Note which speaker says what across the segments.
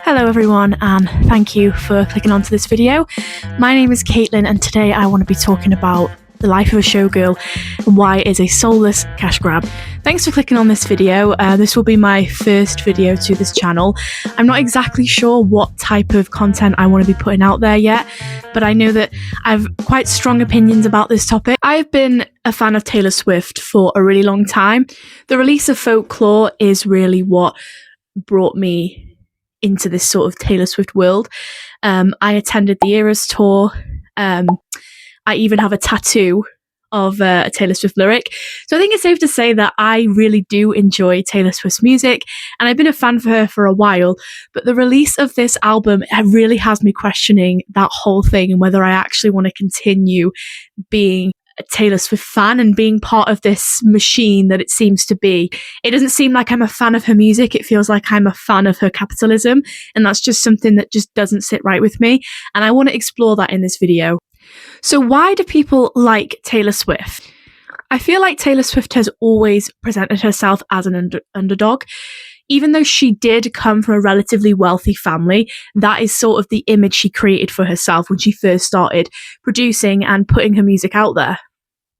Speaker 1: Hello everyone, and thank you for clicking onto this video. My name is Caitlin, and today I want to be talking about the life of a showgirl and why it is a soulless cash grab. Thanks for clicking on this video. This will be my first video to this channel. I'm not exactly sure what type of content I want to be putting out there yet, but I know that I have quite strong opinions about this topic. I've been a fan of Taylor Swift for a really long time. The release of Folklore is really what brought me into this sort of Taylor Swift world. I attended the Eras tour. I even have a tattoo of a Taylor Swift lyric. So I think it's safe to say that I really do enjoy Taylor Swift's music, and I've been a fan for her for a while. But the release of this album really has me questioning that whole thing and whether I actually want to continue being a Taylor Swift fan and being part of this machine that it seems to be. It doesn't seem like I'm a fan of her music. It feels like I'm a fan of her capitalism, and that's just something that just doesn't sit right with me, and I want to explore that in this video. So why do people like Taylor Swift? I feel like Taylor Swift has always presented herself as an underdog. Even though she did come from a relatively wealthy family, that is sort of the image she created for herself when she first started producing and putting her music out there.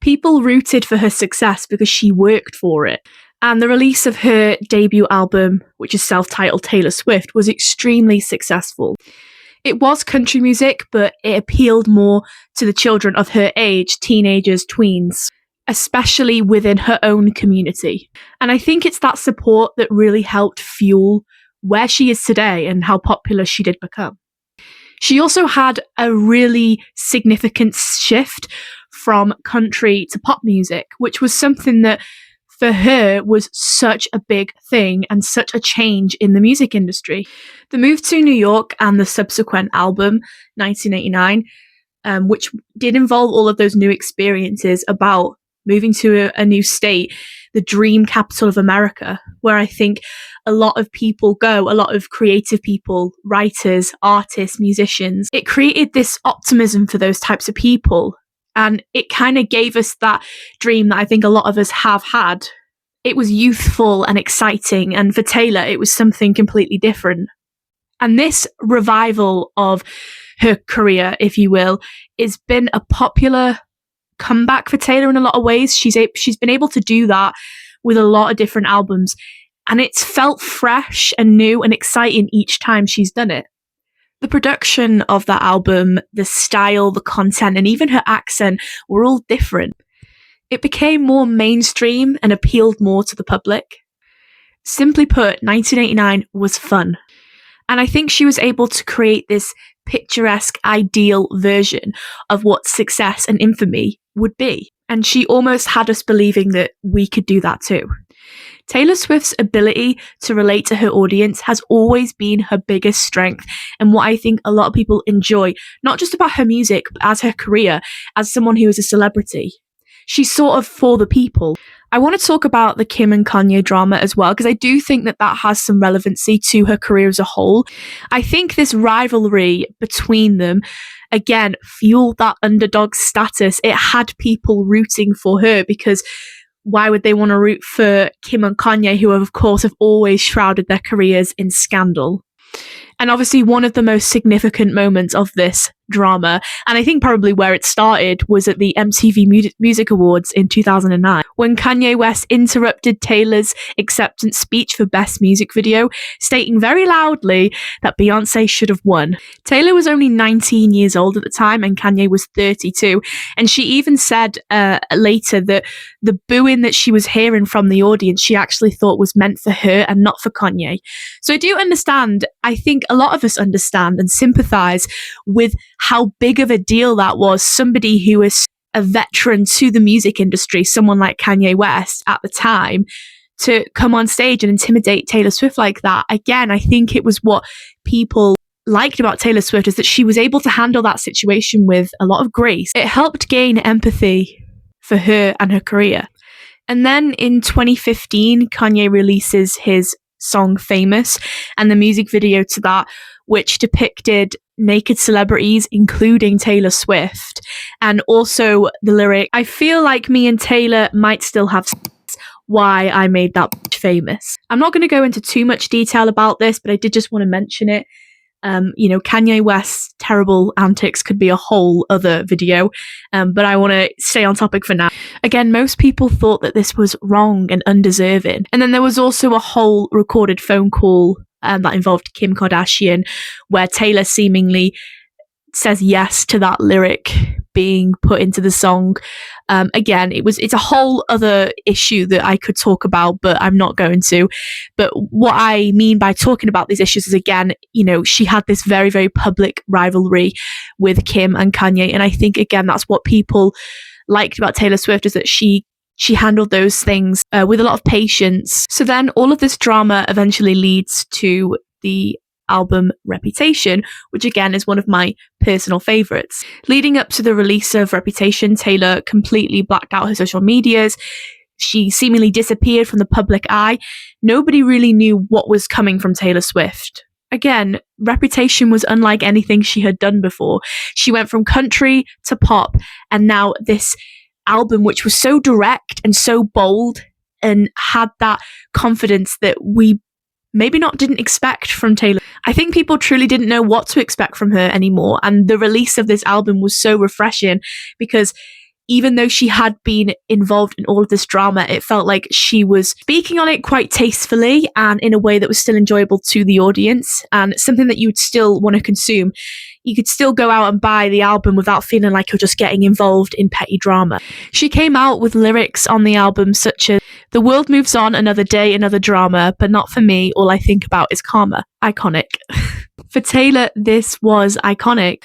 Speaker 1: People rooted for her success because she worked for it. And the release of her debut album, which is self-titled Taylor Swift, was extremely successful. It was country music, but it appealed more to the children of her age, teenagers, tweens, especially within her own community. And I think it's that support that really helped fuel where she is today and how popular she did become. She also had a really significant shift from country to pop music, which was something that for her was such a big thing and such a change in the music industry. The move to New York and the subsequent album, 1989, which did involve all of those new experiences about moving to a new state, the dream capital of America, where I think a lot of people go, a lot of creative people, writers, artists, musicians. It created this optimism for those types of people. And it kind of gave us that dream that I think a lot of us have had. It was youthful and exciting. And for Taylor, it was something completely different. And this revival of her career, if you will, has been a popular comeback for Taylor in a lot of ways. She's been able to do that with a lot of different albums. And it's felt fresh and new and exciting each time she's done it. The production of that album, the style, the content, and even her accent were all different. It became more mainstream and appealed more to the public. Simply put, 1989 was fun. And I think she was able to create this picturesque, ideal version of what success and infamy would be. And she almost had us believing that we could do that too. Taylor Swift's ability to relate to her audience has always been her biggest strength, and what I think a lot of people enjoy, not just about her music, but as her career, as someone who is a celebrity. She's sort of for the people. I want to talk about the Kim and Kanye drama as well, because I do think that that has some relevancy to her career as a whole. I think this rivalry between them, again, fueled that underdog status. It had people rooting for her, because why would they want to root for Kim and Kanye, who of course have always shrouded their careers in scandal? And obviously one of the most significant moments of this drama, and I think probably where it started, was at the MTV Music Awards in 2009, when Kanye West interrupted Taylor's acceptance speech for Best Music Video, stating very loudly that Beyoncé should have won. Taylor was only 19 years old at the time, and Kanye was 32, and she even said later that the booing that she was hearing from the audience, she actually thought was meant for her and not for Kanye. So I do understand, I think a lot of us understand and sympathize with how big of a deal that was. Somebody who is a veteran to the music industry, someone like Kanye West at the time, to come on stage and intimidate Taylor Swift like that. Again, I think it was what people liked about Taylor Swift, is that she was able to handle that situation with a lot of grace. It helped gain empathy for her and her career. And then in 2015, Kanye releases his song Famous and the music video to that, which depicted naked celebrities, including Taylor Swift, and also the lyric, "I feel like me and Taylor might still have sex why I made that famous. I'm not going to go into too much detail about this, but I did just want to mention it. Kanye West's terrible antics could be a whole other video, but I want to stay on topic for now. Again, most people thought that this was wrong and undeserving. And then there was also a whole recorded phone call that involved Kim Kardashian, where Taylor seemingly says yes to that lyric being put into the song. Again, it's a whole other issue that I could talk about, but I'm not going to. But what I mean by talking about these issues is, again, she had this very, very public rivalry with Kim and Kanye. And I think, again, that's what people liked about Taylor Swift, is that she handled those things with a lot of patience. So then all of this drama eventually leads to the album Reputation, which again is one of my personal favorites. Leading up to the release of Reputation, Taylor completely blacked out her social medias. She seemingly disappeared from the public eye. Nobody really knew what was coming from Taylor Swift. Again, Reputation was unlike anything she had done before. She went from country to pop, and now this album, which was so direct and so bold and had that confidence that we maybe didn't expect from Taylor. I think people truly didn't know what to expect from her anymore. And the release of this album was so refreshing, because even though she had been involved in all of this drama, it felt like she was speaking on it quite tastefully and in a way that was still enjoyable to the audience, and something that you would still want to consume. You could still go out and buy the album without feeling like you're just getting involved in petty drama. She came out with lyrics on the album such as, "The world moves on, another day, another drama, but not for me, all I think about is karma." Iconic. For Taylor, this was iconic.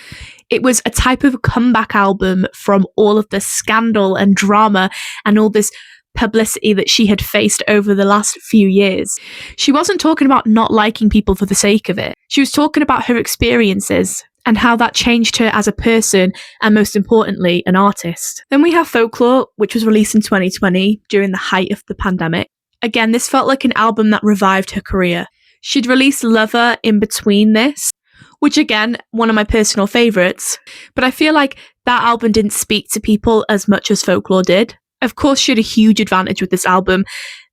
Speaker 1: It was a type of comeback album from all of the scandal and drama and all this publicity that she had faced over the last few years. She wasn't talking about not liking people for the sake of it. She was talking about her experiences and how that changed her as a person, and most importantly, an artist. Then we have Folklore, which was released in 2020 during the height of the pandemic. Again, this felt like an album that revived her career. She'd released Lover in between this, which again, one of my personal favourites, but I feel like that album didn't speak to people as much as Folklore did. Of course, she had a huge advantage with this album.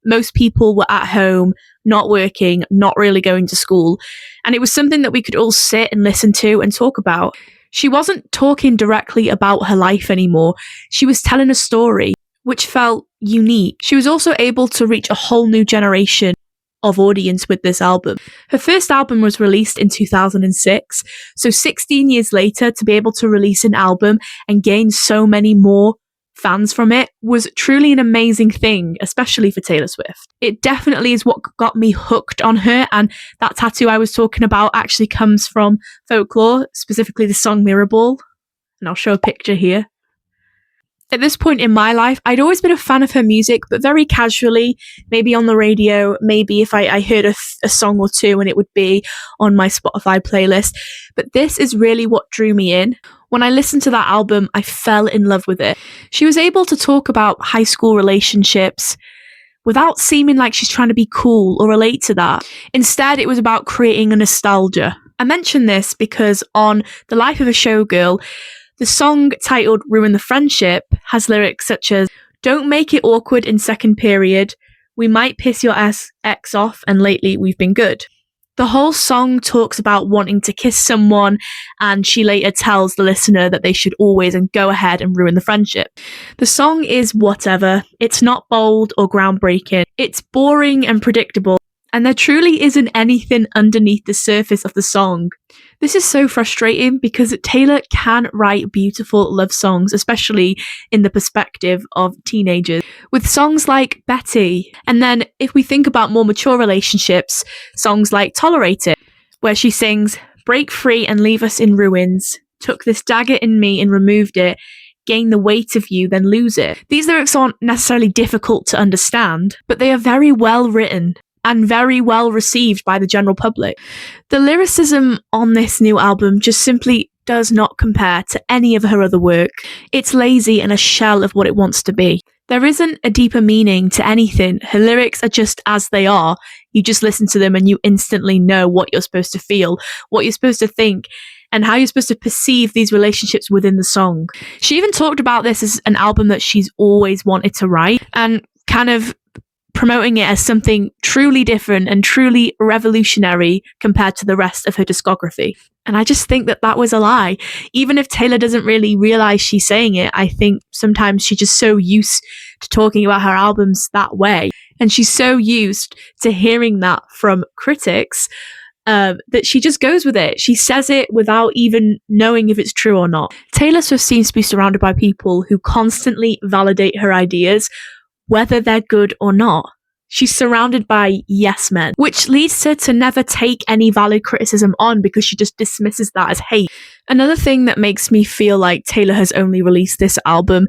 Speaker 1: Most people were at home, not working, not really going to school, and it was something that we could all sit and listen to and talk about. She wasn't talking directly about her life anymore. She was telling a story, which felt unique. She was also able to reach a whole new generation of audience with this album. Her first album was released in 2006, so 16 years later, to be able to release an album and gain so many more fans from it was truly an amazing thing, especially for Taylor Swift. It definitely is what got me hooked on her, and that tattoo I was talking about actually comes from Folklore, specifically the song Mirrorball, and I'll show a picture here. At this point in my life, I'd always been a fan of her music, but very casually, maybe on the radio, maybe if I heard a song or two, and it would be on my Spotify playlist. But this is really what drew me in. When I listened to that album, I fell in love with it. She was able to talk about high school relationships without seeming like she's trying to be cool or relate to that. Instead, it was about creating a nostalgia. I mention this because on The Life of a Showgirl, the song titled Ruin the Friendship has lyrics such as, "Don't make it awkward in second period. We might piss your ex off, and lately we've been good." The whole song talks about wanting to kiss someone, and she later tells the listener that they should always and go ahead and ruin the friendship. The song is whatever. It's not bold or groundbreaking. It's boring and predictable, and there truly isn't anything underneath the surface of the song. This is so frustrating because Taylor can write beautiful love songs, especially in the perspective of teenagers, with songs like Betty. And then if we think about more mature relationships, songs like Tolerate It, where she sings, "Break free and leave us in ruins, took this dagger in me and removed it, gain the weight of you, then lose it." These lyrics aren't necessarily difficult to understand, but they are very well written and very well received by the general public. The lyricism on this new album just simply does not compare to any of her other work. It's lazy and a shell of what it wants to be. There isn't a deeper meaning to anything. Her lyrics are just as they are. You just listen to them and you instantly know what you're supposed to feel, what you're supposed to think, and how you're supposed to perceive these relationships within the song. She even talked about this as an album that she's always wanted to write, and kind of promoting it as something truly different and truly revolutionary compared to the rest of her discography. And I just think that that was a lie. Even if Taylor doesn't really realize she's saying it, I think sometimes she's just so used to talking about her albums that way. And she's so used to hearing that from critics that she just goes with it. She says it without even knowing if it's true or not. Taylor Swift seems to be surrounded by people who constantly validate her ideas, whether they're good or not. She's surrounded by yes men, which leads her to never take any valid criticism on because she just dismisses that as hate. Another thing that makes me feel like Taylor has only released this album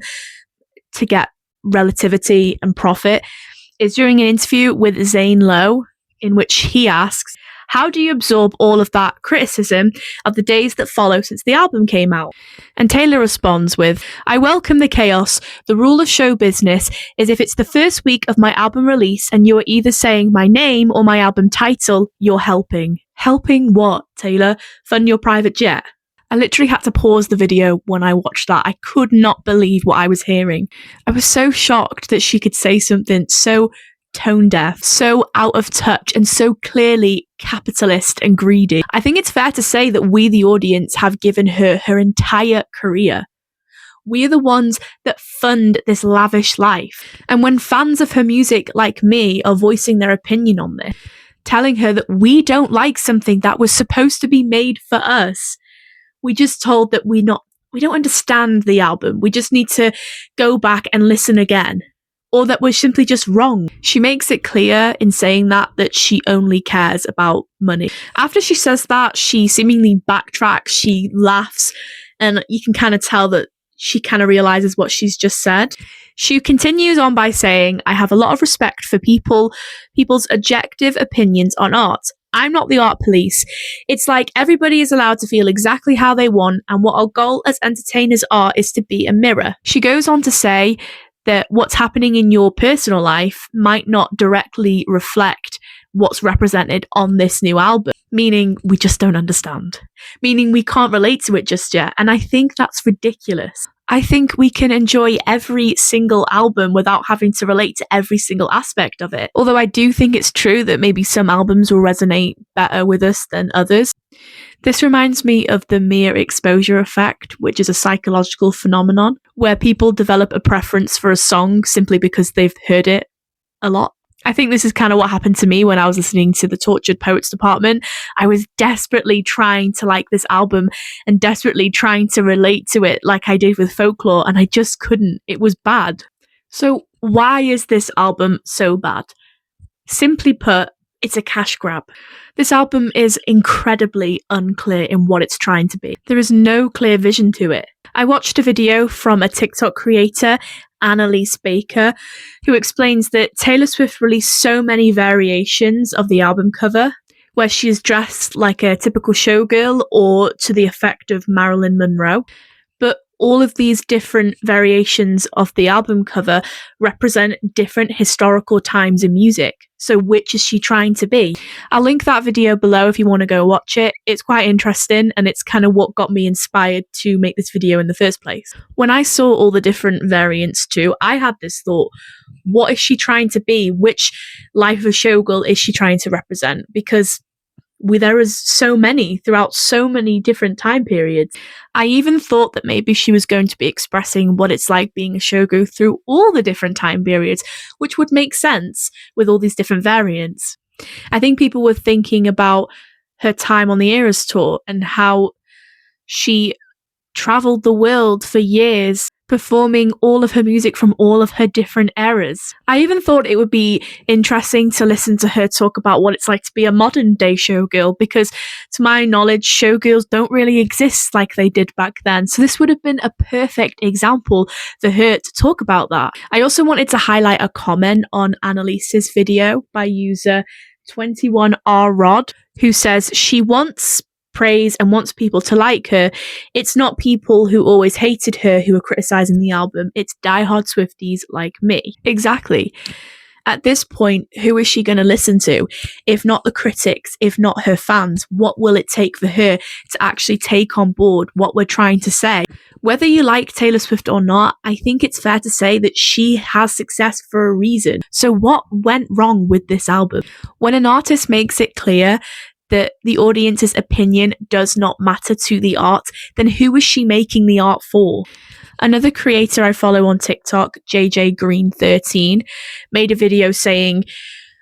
Speaker 1: to get relativity and profit is during an interview with Zane Lowe, in which he asks, how do you absorb all of that criticism of the days that follow since the album came out? And Taylor responds with, I welcome the chaos. The rule of show business is if it's the first week of my album release and you are either saying my name or my album title, you're helping. Helping what, Taylor? Fund your private jet? I literally had to pause the video when I watched that. I could not believe what I was hearing. I was so shocked that she could say something so tone deaf, so out of touch, and so clearly capitalist and greedy. I think it's fair to say that we, the audience, have given her her entire career. We are the ones that fund this lavish life. And when fans of her music, like me, are voicing their opinion on this, telling her that we don't like something that was supposed to be made for us, we just told that we don't understand the album. We just need to go back and listen again. Or that we're simply just wrong. She makes it clear in saying that she only cares about money. After she says that, she seemingly backtracks, she laughs, and you can kind of tell that she kind of realizes what she's just said. She continues on by saying, I have a lot of respect for people's objective opinions on art. I'm not the art police. It's like everybody is allowed to feel exactly how they want, and what our goal as entertainers are is to be a mirror. She goes on to say that what's happening in your personal life might not directly reflect what's represented on this new album, meaning we just don't understand, meaning we can't relate to it just yet. And I think that's ridiculous. I think we can enjoy every single album without having to relate to every single aspect of it. Although I do think it's true that maybe some albums will resonate better with us than others. This reminds me of the mere exposure effect, which is a psychological phenomenon where people develop a preference for a song simply because they've heard it a lot. I think this is kind of what happened to me when I was listening to the Tortured Poets Department. I was desperately trying to like this album and desperately trying to relate to it like I did with Folklore, and I just couldn't. It was bad. So why is this album so bad? Simply put, it's a cash grab. This album is incredibly unclear in what it's trying to be. There is no clear vision to it. I watched a video from a TikTok creator, Annalise Baker, who explains that Taylor Swift released so many variations of the album cover, where she is dressed like a typical showgirl or to the effect of Marilyn Monroe. But all of these different variations of the album cover represent different historical times in music. So which is she trying to be? I'll link that video below if you want to go watch it. It's quite interesting, and it's kind of what got me inspired to make this video in the first place. When I saw all the different variants too, I had this thought, what is she trying to be? Which life of a showgirl is she trying to represent? Because there is so many throughout so many different time periods. I even thought that maybe she was going to be expressing what it's like being a showgirl through all the different time periods, which would make sense with all these different variants. I think people were thinking about her time on the Eras tour and how she traveled the world for years performing all of her music from all of her different eras. I even thought it would be interesting to listen to her talk about what it's like to be a modern day showgirl, because to my knowledge, showgirls don't really exist like they did back then. So this would have been a perfect example for her to talk about that. I also wanted to highlight a comment on Annalise's video by user 21rrod, who says she wants praise and wants people to like her. It's not people who always hated her who are criticizing the album. It's diehard Swifties like me. Exactly. At this point, who is she going to listen to? If not the critics, if not her fans, what will it take for her to actually take on board what we're trying to say? Whether you like Taylor Swift or not, I think it's fair to say that she has success for a reason. So what went wrong with this album? When an artist makes it clear that the audience's opinion does not matter to the art, then who is she making the art for? Another creator I follow on TikTok, JJGreen13, made a video saying,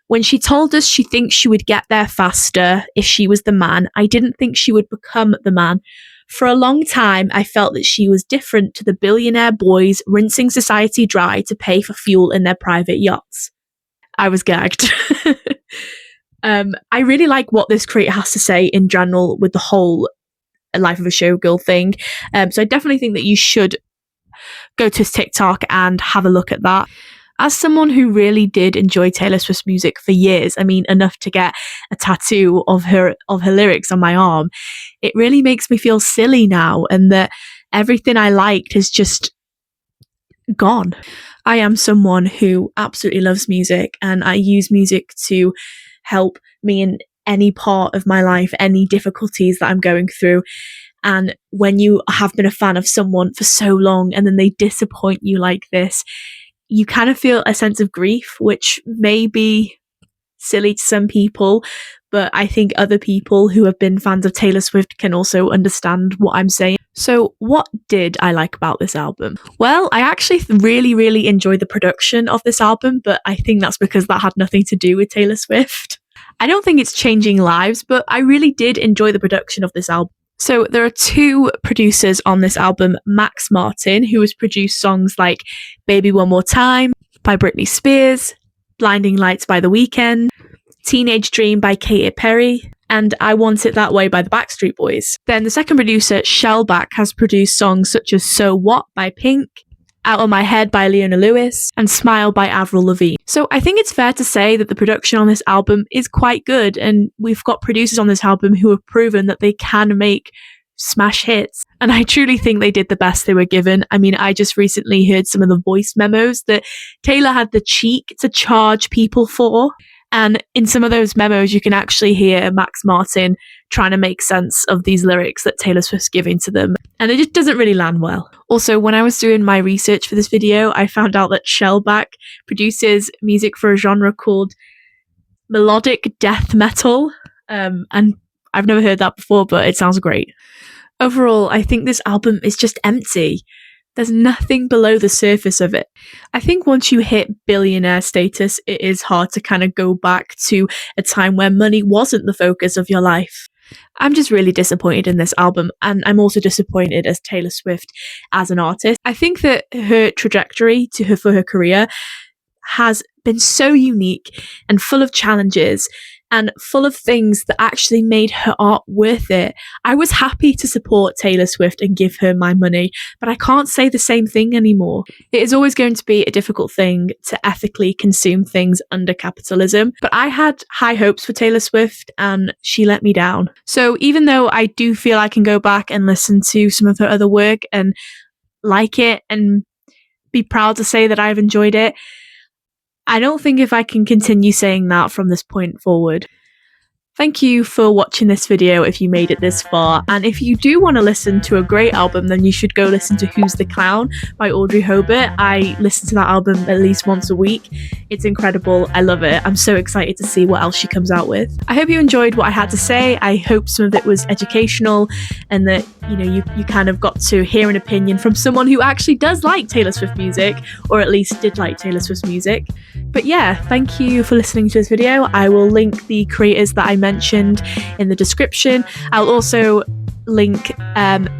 Speaker 1: when she told us she thinks she would get there faster if she was the man, I didn't think she would become the man. For a long time, I felt that she was different to the billionaire boys rinsing society dry to pay for fuel in their private yachts. I was gagged. I really like what this creator has to say in general with the whole life of a showgirl thing. So I definitely think that you should go to his TikTok and have a look at that. As someone who really did enjoy Taylor Swift's music for years, I mean, enough to get a tattoo of her lyrics on my arm, it really makes me feel silly now, and that everything I liked is just gone. I am someone who absolutely loves music, and I use music to help me in any part of my life, any difficulties that I'm going through. And when you have been a fan of someone for so long and then they disappoint you like this, you kind of feel a sense of grief, which may be silly to some people, but I think other people who have been fans of Taylor Swift can also understand what I'm saying. So what did I like about this album? Well, I actually really enjoyed the production of this album, but I think that's because that had nothing to do with Taylor Swift. I don't think it's changing lives, but I really did enjoy the production of this album. So there are two producers on this album, Max Martin, who has produced songs like Baby One More Time by Britney Spears, Blinding Lights by The Weeknd, Teenage Dream by Katy Perry, and I Want It That Way by the Backstreet Boys. Then the second producer, Shellback, has produced songs such as So What by Pink, Out of My Head by Leona Lewis, and Smile by Avril Lavigne. So I think it's fair to say that the production on this album is quite good, and we've got producers on this album who have proven that they can make smash hits. And I truly think they did the best they were given. I mean, I just recently heard some of the voice memos that Taylor had the cheek to charge people for. And in some of those memos, you can actually hear Max Martin trying to make sense of these lyrics that Taylor Swift's giving to them. And it just doesn't really land well. Also, when I was doing my research for this video, I found out that Shellback produces music for a genre called melodic death metal. And I've never heard that before, but it sounds great. Overall, I think this album is just empty. There's nothing below the surface of it. I think once you hit billionaire status, it is hard to kind of go back to a time where money wasn't the focus of your life. I'm just really disappointed in this album, and I'm also disappointed as Taylor Swift as an artist. I think that her trajectory for her career has been so unique and full of challenges and full of things that actually made her art worth it. I was happy to support Taylor Swift and give her my money, but I can't say the same thing anymore. It is always going to be a difficult thing to ethically consume things under capitalism, but I had high hopes for Taylor Swift and she let me down. So even though I do feel I can go back and listen to some of her other work and like it and be proud to say that I've enjoyed it, I don't think if I can continue saying that from this point forward. Thank you for watching this video if you made it this far, and if you do want to listen to a great album, then you should go listen to Who's the Clown by Audrey Hobart. I listen to that album at least once a week. It's incredible. I love it. I'm so excited to see what else she comes out with. I hope you enjoyed what I had to say. I hope some of it was educational and that you kind of got to hear an opinion from someone who actually does like Taylor Swift music, or at least did like Taylor Swift music. But yeah, thank you for listening to this video. I will link the creators that I mentioned in the description. I'll also link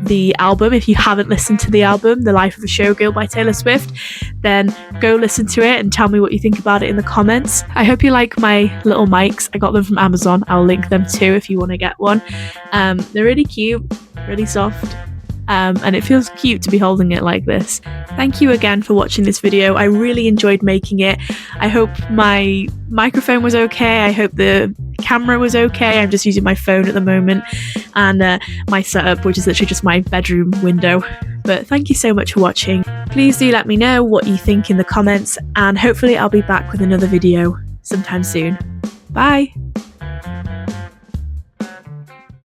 Speaker 1: the album. If you haven't listened to the album, The Life of a Showgirl by Taylor Swift, then go listen to it and tell me what you think about it in the comments. I hope you like my little mics. I got them from Amazon. I'll link them too if you want to get one. They're really cute, really soft. And it feels cute to be holding it like this. Thank you again for watching this video. I really enjoyed making it. I hope my microphone was okay. I hope the camera was okay. I'm just using my phone at the moment, and my setup, which is literally just my bedroom window. But thank you so much for watching. Please do let me know what you think in the comments, and hopefully I'll be back with another video sometime soon. Bye!